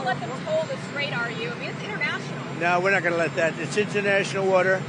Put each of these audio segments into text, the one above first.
to let them toll the strait, are you? I mean, it's international. No, we're not going to let that. It's international water.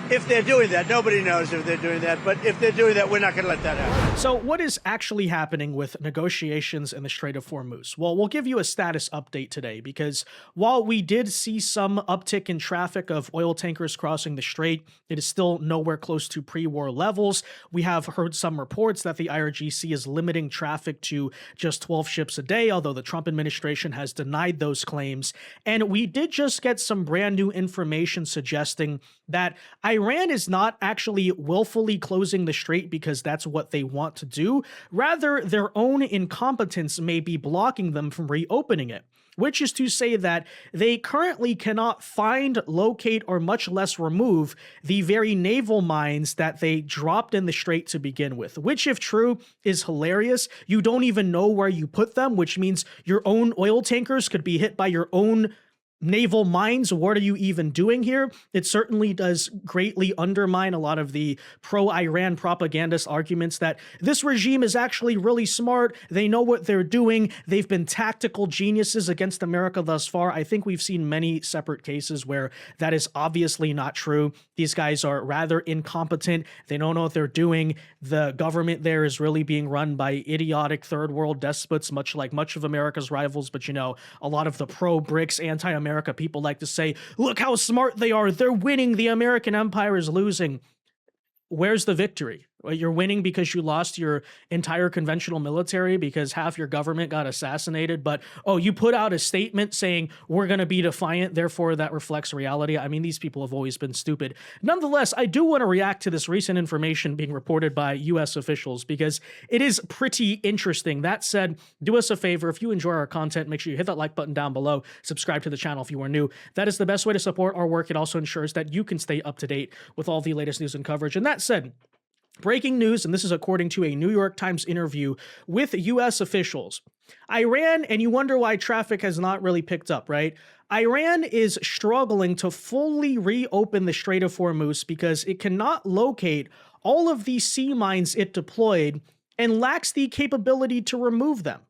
If they're doing that, nobody knows if they're doing that, but if they're doing that, we're not going to let that happen. So what is actually happening with negotiations in the Strait of Hormuz? Well, we'll give you a status update today because while we did see some uptick in traffic of oil tankers crossing the strait, it is still nowhere close to pre-war levels. We have heard some reports that the IRGC is limiting traffic to just 12 ships a day, although the Trump administration has denied those claims. And we did just get some brand new information suggesting that Iran is not actually willfully closing the strait because that's what they want to do. Rather, their own incompetence may be blocking them from reopening it, which is to say that they currently cannot find, locate, or much less remove the very naval mines that they dropped in the strait to begin with, which, if true, is hilarious. You don't even know where you put them, which means your own oil tankers could be hit by your own naval mines. What are you even doing here? It certainly does greatly undermine a lot of the pro-Iran propagandist arguments that this regime is actually really smart. They know what they're doing. They've been tactical geniuses against America thus far. I think we've seen many separate cases where that is obviously not true. These guys are rather incompetent. They don't know what they're doing. The government there is really being run by idiotic third world despots, much like much of America's rivals. But, you know, a lot of the pro-BRICS, anti-America people like to say, look how smart they are. They're winning. The American empire is losing. Where's the victory? Well, you're winning because you lost your entire conventional military because half your government got assassinated. But, oh, you put out a statement saying we're going to be defiant. Therefore, that reflects reality. I mean, these people have always been stupid. Nonetheless, I do want to react to this recent information being reported by U.S. officials because it is pretty interesting. That said, do us a favor. If you enjoy our content, make sure you hit that like button down below. Subscribe to the channel if you are new. That is the best way to support our work. It also ensures that you can stay up to date with all the latest news and coverage. And that said, breaking news, and this is according to a New York Times interview with U.S. officials. Iran, and you wonder why traffic has not really picked up, right? Iran is struggling to fully reopen the Strait of Hormuz because it cannot locate all of these sea mines it deployed and lacks the capability to remove them.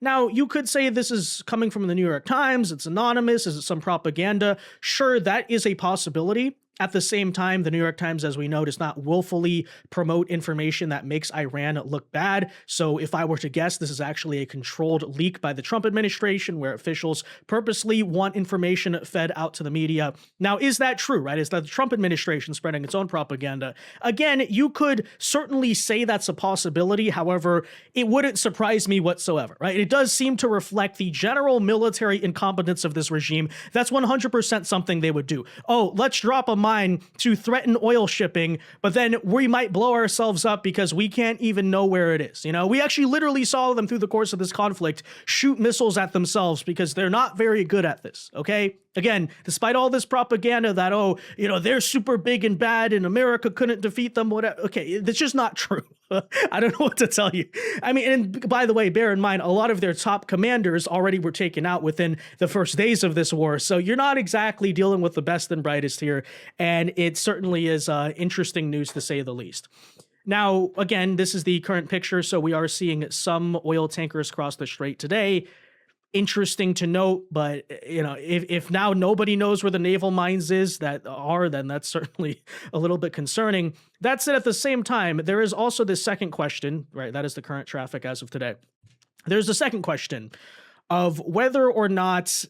Now, you could say this is coming from the New York Times, it's anonymous, is it some propaganda? Sure, that is a possibility. At the same time, the New York Times, as we know, does not willfully promote information that makes Iran look bad. So if I were to guess, this is actually a controlled leak by the Trump administration where officials purposely want information fed out to the media. Now, is that true, right? Is that the Trump administration spreading its own propaganda? Again, you could certainly say that's a possibility. However, it wouldn't surprise me whatsoever, right? It does seem to reflect the general military incompetence of this regime. That's 100% something they would do. Oh, let's drop a mine to threaten oil shipping, but then we might blow ourselves up because we can't even know where it is. You know, we actually literally saw them through the course of this conflict shoot missiles at themselves because they're not very good at this, okay? Again, despite all this propaganda that, oh, you know, they're super big and bad and America couldn't defeat them, whatever. Okay, that's just not true. I don't know what to tell you. I mean, and by the way, bear in mind, a lot of their top commanders already were taken out within the first days of this war. So you're not exactly dealing with the best and brightest here. And it certainly is interesting news to say the least. Now, again, this is the current picture. So we are seeing some oil tankers cross the strait today. Interesting to note, but you know, if now nobody knows where the naval mines then that's certainly a little bit concerning. That said, at the same time, there is also this second question, right? That is the current traffic as of today. There's the second question of whether or not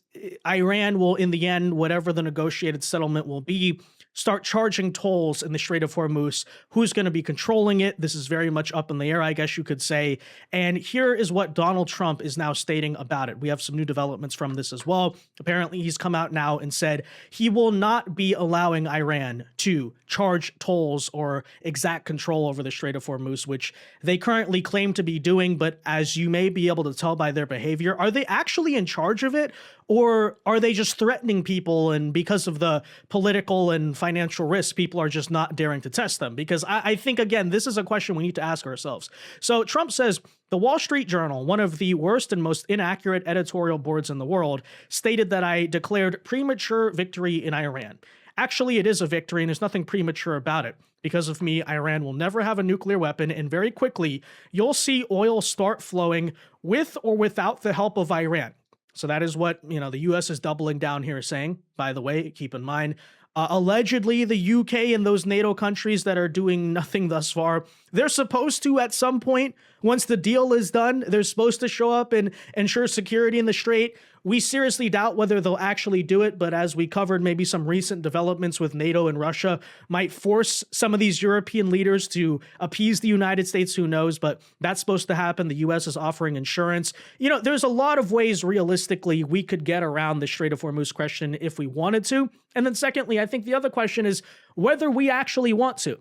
Iran will, in the end, whatever the negotiated settlement will be, start charging tolls in the Strait of Hormuz. Who's going to be controlling it? This is very much up in the air, I guess you could say. And here is what Donald Trump is now stating about it. We have some new developments from this as well. Apparently, he's come out now and said he will not be allowing Iran to charge tolls or exact control over the Strait of Hormuz, which they currently claim to be doing. But as you may be able to tell by their behavior, are they actually in charge of it? Or are they just threatening people, and because of the political and financial risk, people are just not daring to test them? Because I think, again, this is a question we need to ask ourselves. So Trump says, the Wall Street Journal, one of the worst and most inaccurate editorial boards in the world, stated that I declared premature victory in Iran. Actually, it is a victory, and there's nothing premature about it. Because of me, Iran will never have a nuclear weapon, and very quickly, you'll see oil start flowing with or without the help of Iran. So that is what, the US is doubling down here saying, by the way, keep in mind. Allegedly, the UK and those NATO countries that are doing nothing thus far, they're supposed to, at some point, once the deal is done, they're supposed to show up and ensure security in the Strait. We seriously doubt whether they'll actually do it, but as we covered, maybe some recent developments with NATO and Russia might force some of these European leaders to appease the United States. Who knows? But that's supposed to happen. The U.S. is offering insurance. There's a lot of ways realistically we could get around the Strait of Hormuz question if we wanted to. And then secondly, I think the other question is whether we actually want to.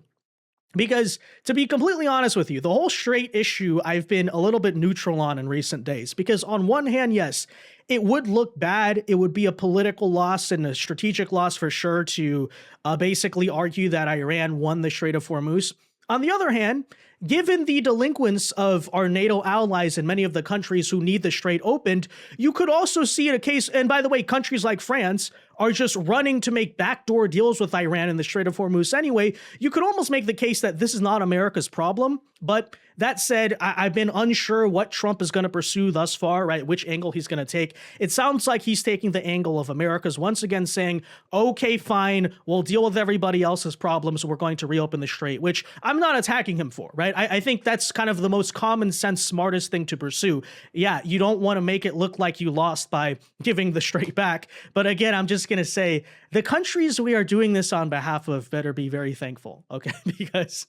Because to be completely honest with you, the whole Strait issue I've been a little bit neutral on in recent days. Because on one hand, yes, it would look bad. It would be a political loss and a strategic loss for sure to basically argue that Iran won the Strait of Hormuz. On the other hand, given the delinquence of our NATO allies and many of the countries who need the Strait opened, you could also see in a case, and by the way, countries like France are just running to make backdoor deals with Iran in the Strait of Hormuz anyway. You could almost make the case that this is not America's problem. But that said, I've been unsure what Trump is going to pursue thus far, right? Which angle he's going to take. It sounds like he's taking the angle of America's once again saying, okay, fine, we'll deal with everybody else's problems. We're going to reopen the Strait, which I'm not attacking him for, right? I think that's kind of the most common sense, smartest thing to pursue. Yeah, you don't want to make it look like you lost by giving the Strait back. But again, I'm just going to say the countries we are doing this on behalf of better be very thankful, okay? Because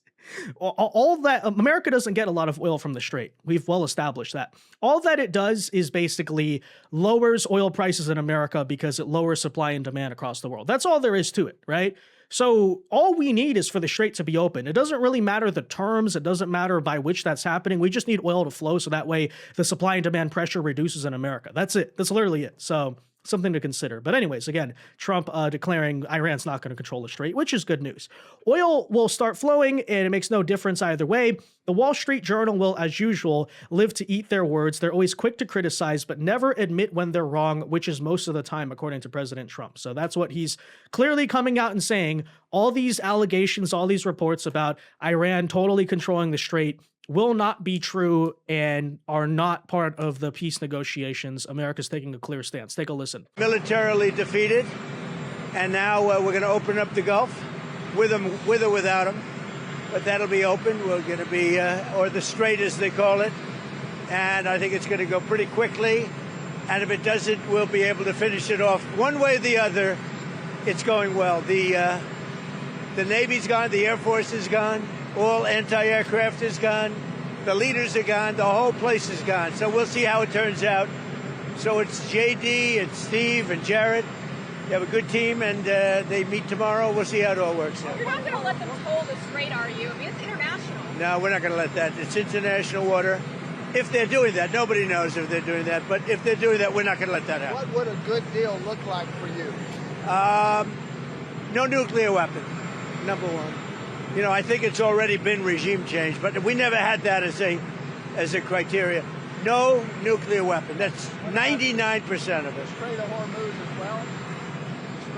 all that America doesn't get a lot of oil from the Strait. We've well established that. All that it does is basically lowers oil prices in America because it lowers supply and demand across the world. That's all there is to it, right? So all we need is for the Strait to be open. It doesn't really matter the terms. It doesn't matter by which that's happening. We just need oil to flow so that way the supply and demand pressure reduces in America. That's it. That's literally it. So something to consider. But anyways, again, Trump declaring Iran's not going to control the Strait, which is good news. Oil will start flowing, and it makes no difference either way. The Wall Street Journal will, as usual, live to eat their words. They're always quick to criticize, but never admit when they're wrong, which is most of the time, according to President Trump. So that's what he's clearly coming out and saying. All these allegations, all these reports about Iran totally controlling the Strait will not be true and are not part of the peace negotiations. America's taking a clear stance. Take a listen. Militarily defeated, and now we're going to open up the Gulf with or without them. But that'll be open. We're going to be, or the Strait as they call it. And I think it's going to go pretty quickly. And if it doesn't, we'll be able to finish it off. One way or the other, it's going well. The Navy's gone. The Air Force is gone. All anti-aircraft is gone. The leaders are gone. The whole place is gone. So we'll see how it turns out. So it's JD and Steve and Jared. They have a good team, and they meet tomorrow. We'll see how it all works out. You're not going to let them toll the Strait, are you? I mean, it's international. No, we're not going to let that. It's international water. If they're doing that, nobody knows if they're doing that. But if they're doing that, we're not going to let that happen. What would a good deal look like for you? No nuclear weapon, number one. I think it's already been regime change, but we never had that as a criteria. No nuclear weapon. That's 99% of it. Strait of Hormuz as well?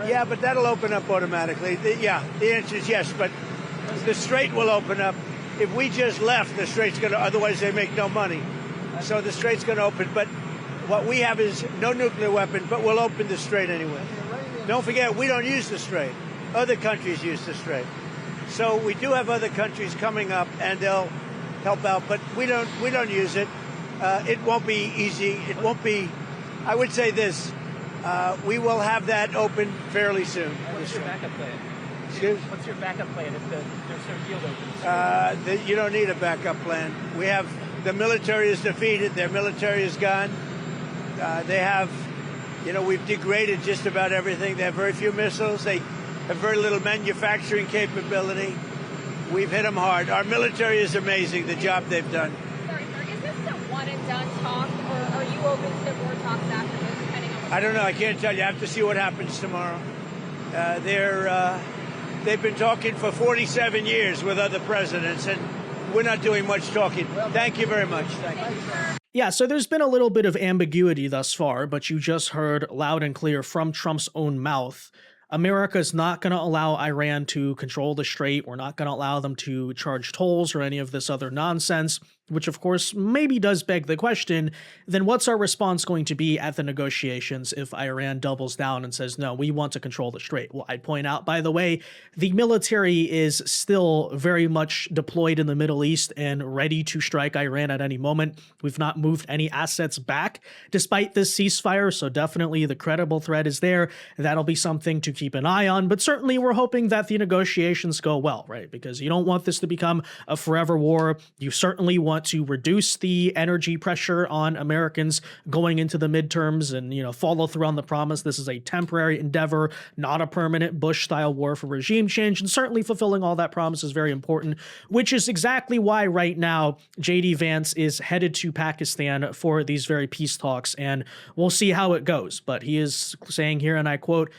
Yeah, but that'll open up automatically. The answer is yes, but the Strait will open up. If we just left, the Strait's going to, otherwise they make no money. So the Strait's going to open, but what we have is no nuclear weapon, but we'll open the Strait anyway. Don't forget, we don't use the Strait. Other countries use the Strait. So we do have other countries coming up, and they'll help out, but we don't use it. It won't be easy. It won't be. I would say this: we will have that open fairly soon. What's your backup plan? Excuse? What's your backup plan if there's no field opens? You don't need a backup plan. We have the military is defeated. Their military is gone. They have, we've degraded just about everything. They have very few missiles. They have very little manufacturing capability. We've hit them hard. Our military is amazing, the job they've done. Sorry, sir, is this a one-and-done talk, or are you open to more talks after this, depending on I don't know. I can't tell you. I have to see what happens tomorrow. They've been talking for 47 years with other presidents, and we're not doing much talking. Thank you very much. Thank you. Yeah, so there's been a little bit of ambiguity thus far, but you just heard loud and clear from Trump's own mouth. America's not going to allow Iran to control the Strait. We're not going to allow them to charge tolls or any of this other nonsense. which of course maybe does beg the question, then what's our response going to be at the negotiations if Iran doubles down and says, no, we want to control the strait? Well, I'd point out, by the way, the military is still very much deployed in the Middle East and ready to strike Iran at any moment. We've not moved any assets back despite this ceasefire, so definitely the credible threat is there. That'll be something to keep an eye on, but certainly we're hoping that the negotiations go well, right? Because you don't want this to become a forever war. You certainly want to reduce the energy pressure on Americans going into the midterms and, follow through on the promise. This is a temporary endeavor, not a permanent Bush-style war for regime change, and certainly fulfilling all that promise is very important, which is exactly why right now JD Vance is headed to Pakistan for these very peace talks, and we'll see how it goes. But he is saying here, and I quote,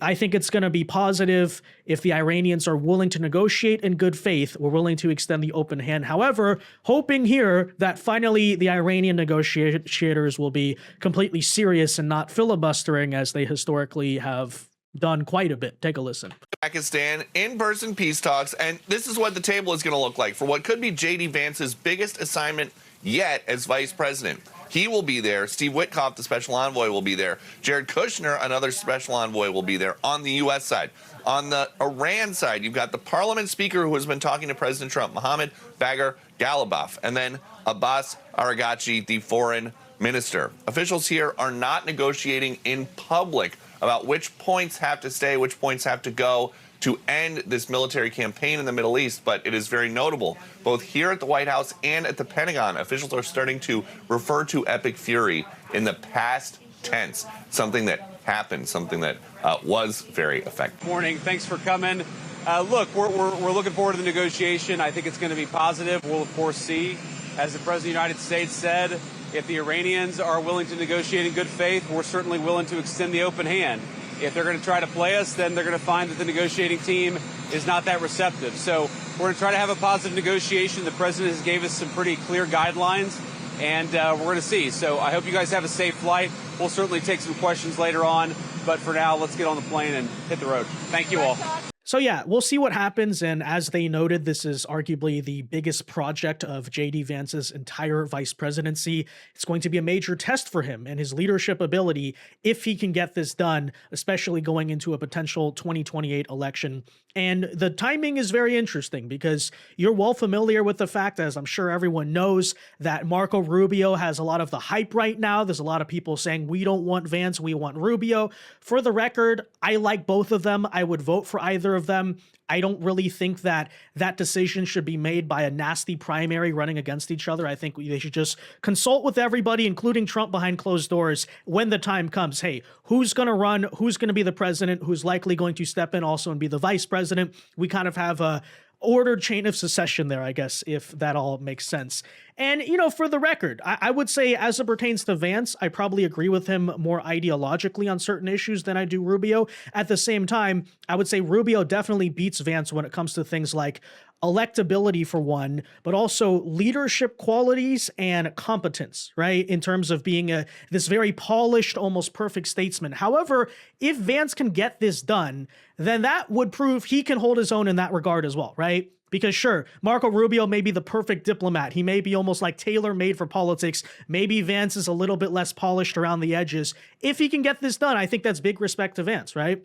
I think it's going to be positive if the Iranians are willing to negotiate in good faith. We're willing to extend the open hand. However, hoping here that finally the Iranian negotiators will be completely serious and not filibustering as they historically have done quite a bit. Take a listen. Pakistan, in-person peace talks, and this is what the table is going to look like for what could be J.D. Vance's biggest assignment yet as vice president. He will be there. Steve Witkoff, the special envoy, will be there. Jared Kushner, another special envoy, will be there on the U.S. side. On the Iran side, you've got the parliament speaker who has been talking to President Trump, Mohammed Bagher Ghalibaf, and then Abbas Araghchi, the foreign minister. Officials here are not negotiating in public about which points have to stay, which points have to go to end this military campaign in the Middle East, but it is very notable. Both here at the White House and at the Pentagon, officials are starting to refer to epic fury in the past tense, something that happened, something that was very effective. Morning. Thanks for coming. Look, we're looking forward to the negotiation. I think it's going to be positive. We'll, of course, see, as the President of the United States said, if the Iranians are willing to negotiate in good faith, we're certainly willing to extend the open hand. If they're going to try to play us, then they're going to find that the negotiating team is not that receptive. So we're going to try to have a positive negotiation. The president has gave us some pretty clear guidelines, and we're going to see. So I hope you guys have a safe flight. We'll certainly take some questions later on. But for now, let's get on the plane and hit the road. Thank you all. So yeah, we'll see what happens. And as they noted, this is arguably the biggest project of JD Vance's entire vice presidency. It's going to be a major test for him and his leadership ability if he can get this done, especially going into a potential 2028 election. And the timing is very interesting because you're well familiar with the fact, as I'm sure everyone knows, that Marco Rubio has a lot of the hype right now. There's a lot of people saying, we don't want Vance, we want Rubio. For the record, I like both of them. I would vote for either of them. I don't really think that that decision should be made by a nasty primary running against each other. I think they should just consult with everybody, including Trump behind closed doors, when the time comes. Hey, who's going to run? Who's going to be the president? Who's likely going to step in also and be the vice president? We kind of have a ordered chain of succession there, I guess, if that all makes sense. And, for the record, I would say as it pertains to Vance, I probably agree with him more ideologically on certain issues than I do Rubio. At the same time, I would say Rubio definitely beats Vance when it comes to things like electability for one, but also leadership qualities and competence, right? In terms of being this very polished, almost perfect statesman. However, if Vance can get this done, then that would prove he can hold his own in that regard as well, right? Because sure, Marco Rubio may be the perfect diplomat. He may be almost like tailor-made for politics. Maybe Vance is a little bit less polished around the edges. If he can get this done, I think that's big respect to Vance, right?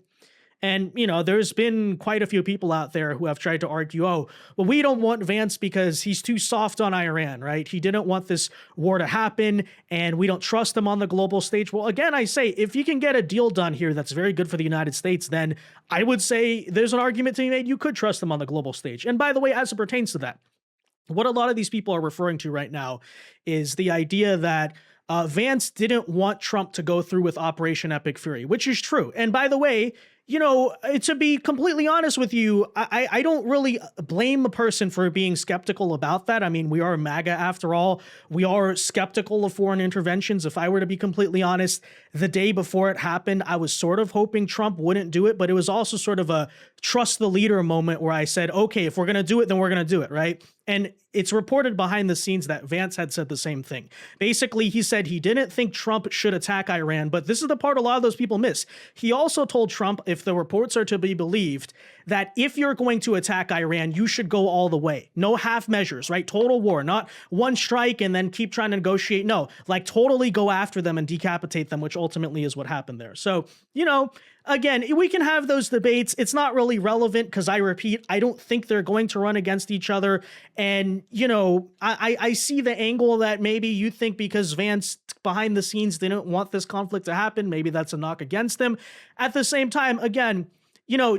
And, there's been quite a few people out there who have tried to argue, oh, well, we don't want Vance because he's too soft on Iran, right? He didn't want this war to happen, and we don't trust him on the global stage. Well, again, I say, if you can get a deal done here that's very good for the United States, then I would say there's an argument to be made you could trust him on the global stage. And by the way, as it pertains to that, what a lot of these people are referring to right now is the idea that Vance didn't want Trump to go through with Operation Epic Fury, which is true. And by the way, to be completely honest with you, I don't really blame a person for being skeptical about that. I mean, we are MAGA after all. We are skeptical of foreign interventions. If I were to be completely honest, the day before it happened, I was sort of hoping Trump wouldn't do it, but it was also sort of a trust the leader moment where I said, okay, if we're going to do it, then we're going to do it, right? And it's reported behind the scenes that Vance had said the same thing. Basically, he said he didn't think Trump should attack Iran, but this is the part a lot of those people miss. He also told Trump, if the reports are to be believed, that if you're going to attack Iran, you should go all the way. No half measures, right? Total war, not one strike and then keep trying to negotiate. No, like totally go after them and decapitate them, which ultimately is what happened there. So, again, we can have those debates. It's not really relevant because I repeat, I don't think they're going to run against each other. And, I see the angle that maybe you think because Vance behind the scenes didn't want this conflict to happen, maybe that's a knock against him. At the same time, again,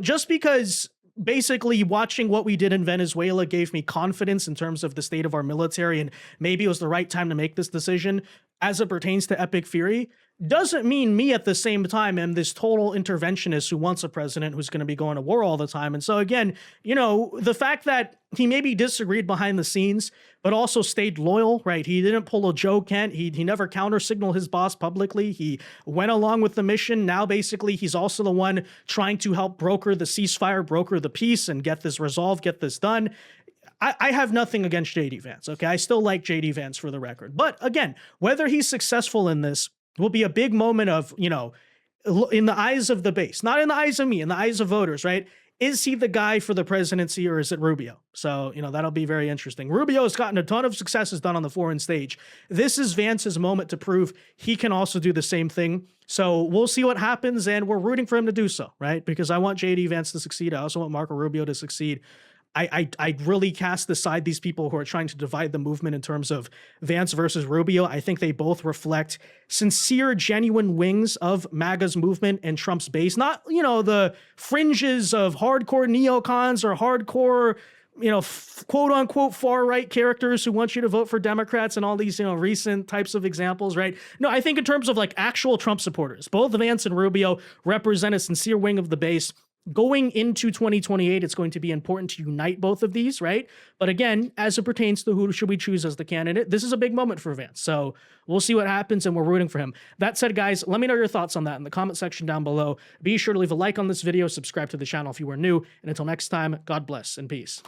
just because basically watching what we did in Venezuela gave me confidence in terms of the state of our military, and maybe it was the right time to make this decision as it pertains to Epic Fury, doesn't mean me at the same time am this total interventionist who wants a president who's going to be going to war all the time. And so again, the fact that he maybe disagreed behind the scenes, but also stayed loyal, right? He didn't pull a Joe Kent. He never counter-signaled his boss publicly. He went along with the mission. Now, basically, he's also the one trying to help broker the ceasefire, broker the peace, and get this resolved, get this done. I have nothing against J.D. Vance, okay? I still like J.D. Vance for the record. But again, whether he's successful in this will be a big moment of, in the eyes of the base, not in the eyes of me, in the eyes of voters, right? Is he the guy for the presidency or is it Rubio? So, that'll be very interesting. Rubio has gotten a ton of successes done on the foreign stage. This is Vance's moment to prove he can also do the same thing. So we'll see what happens, and we're rooting for him to do so, right? Because I want J.D. Vance to succeed. I also want Marco Rubio to succeed. I really cast aside these people who are trying to divide the movement in terms of Vance versus Rubio. I think they both reflect sincere, genuine wings of MAGA's movement and Trump's base. Not, the fringes of hardcore neocons or hardcore, quote unquote far right characters who want you to vote for Democrats and all these, recent types of examples, right? No, I think in terms of like actual Trump supporters, both Vance and Rubio represent a sincere wing of the base. Going into 2028, it's going to be important to unite both of these, right? But again, as it pertains to who should we choose as the candidate, this is a big moment for Vance. So we'll see what happens, and we're rooting for him. That said, guys, let me know your thoughts on that in the comment section down below. Be sure to leave a like on this video, subscribe to the channel if you are new, and until next time, God bless and peace.